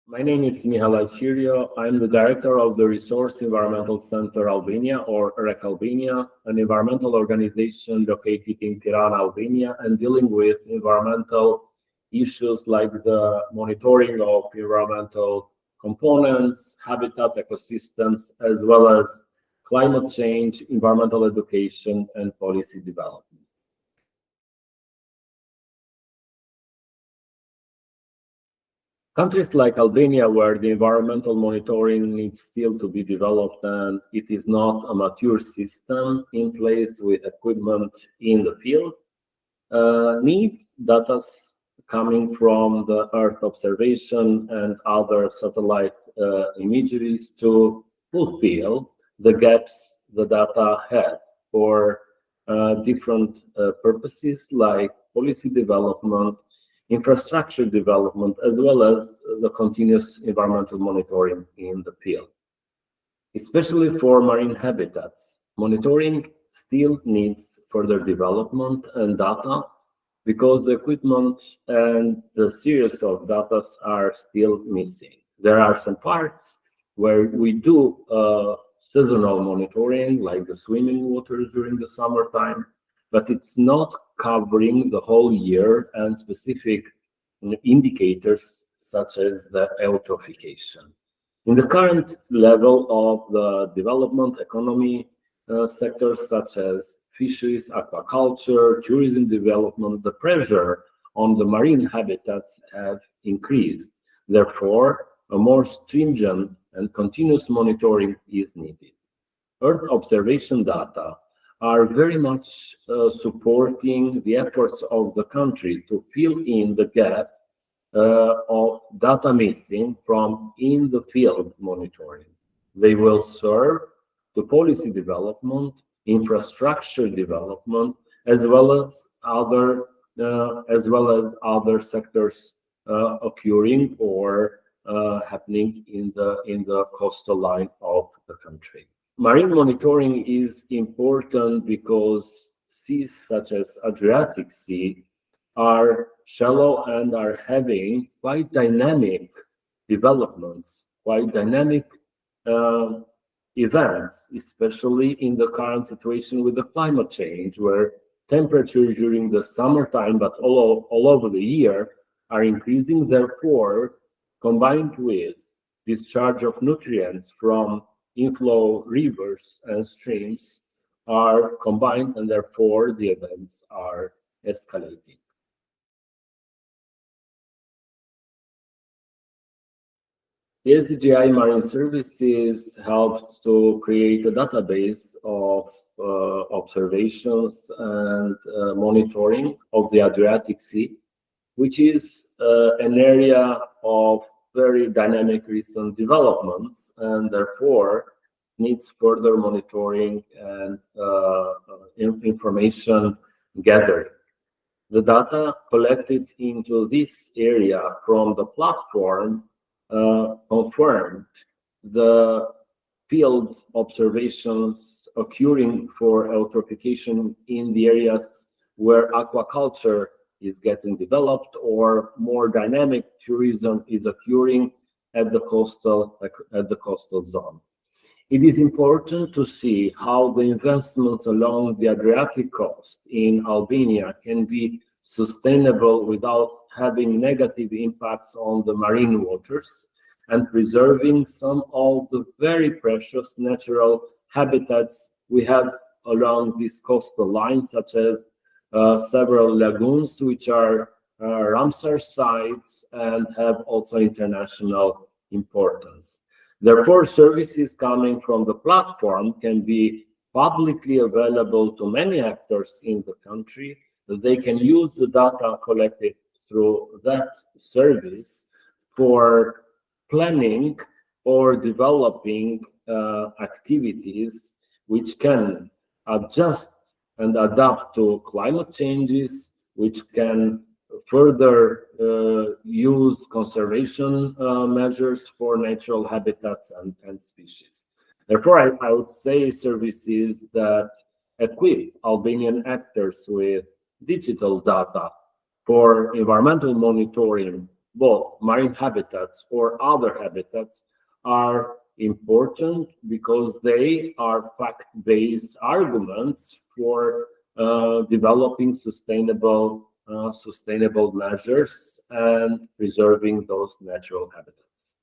My name is Mihallaq Qirjo. I'm the director of the Resource Environmental Center Albania, or REC Albania, an environmental organization located in Tirana, Albania, and dealing with environmental issues like the monitoring of environmental components, habitat ecosystems, as well as climate change, environmental education, and policy development. Countries like Albania, where the environmental monitoring needs still to be developed and it is not a mature system in place with equipment in the field, need data coming from the Earth observation and other satellite imageries to fulfill the gaps the data have for different purposes like policy development, infrastructure development, as well as the continuous environmental monitoring in the field. Especially for marine habitats, monitoring still needs further development and data because the equipment and the series of data are still missing. There are some parts where we do seasonal monitoring, like the swimming waters during the summertime, but it's not covering the whole year and specific indicators such as the eutrophication. In the current level of the development economy sectors such as fisheries, aquaculture, tourism development, the pressure on the marine habitats have increased. Therefore, a more stringent and continuous monitoring is needed. Earth observation data are very much supporting the efforts of the country to fill in the gap of data missing from in the field monitoring. They will serve to policy development, infrastructure development, as well as other sectors occurring or happening in the coastal line of the country. Marine monitoring is important because seas such as Adriatic Sea are shallow and are having quite dynamic developments, quite dynamic events, especially in the current situation with the climate change, where temperatures during the summertime, but all over the year, are increasing. Therefore, combined with discharge of nutrients from inflow rivers and streams are combined, and therefore the events are escalating. The SDGi Marine Services helped to create a database of observations and monitoring of the Adriatic Sea, which is an area of very dynamic recent developments, and therefore needs further monitoring and information gathering. The data collected into this area from the platform confirmed the field observations occurring for eutrophication in the areas where aquaculture is getting developed or more dynamic tourism is occurring at the coastal zone. It is important to see how the investments along the Adriatic coast in Albania can be sustainable without having negative impacts on the marine waters and preserving some of the very precious natural habitats we have along this coastal line, such as several lagoons, which are Ramsar sites and have also international importance. Therefore, services coming from the platform can be publicly available to many actors in the country. They can use the data collected through that service for planning or developing activities which can adjust and adapt to climate changes, which can further use conservation measures for natural habitats and species. Therefore, I would say services that equip Albanian actors with digital data for environmental monitoring both marine habitats or other habitats are important because they are fact-based arguments for developing sustainable measures and preserving those natural habitats.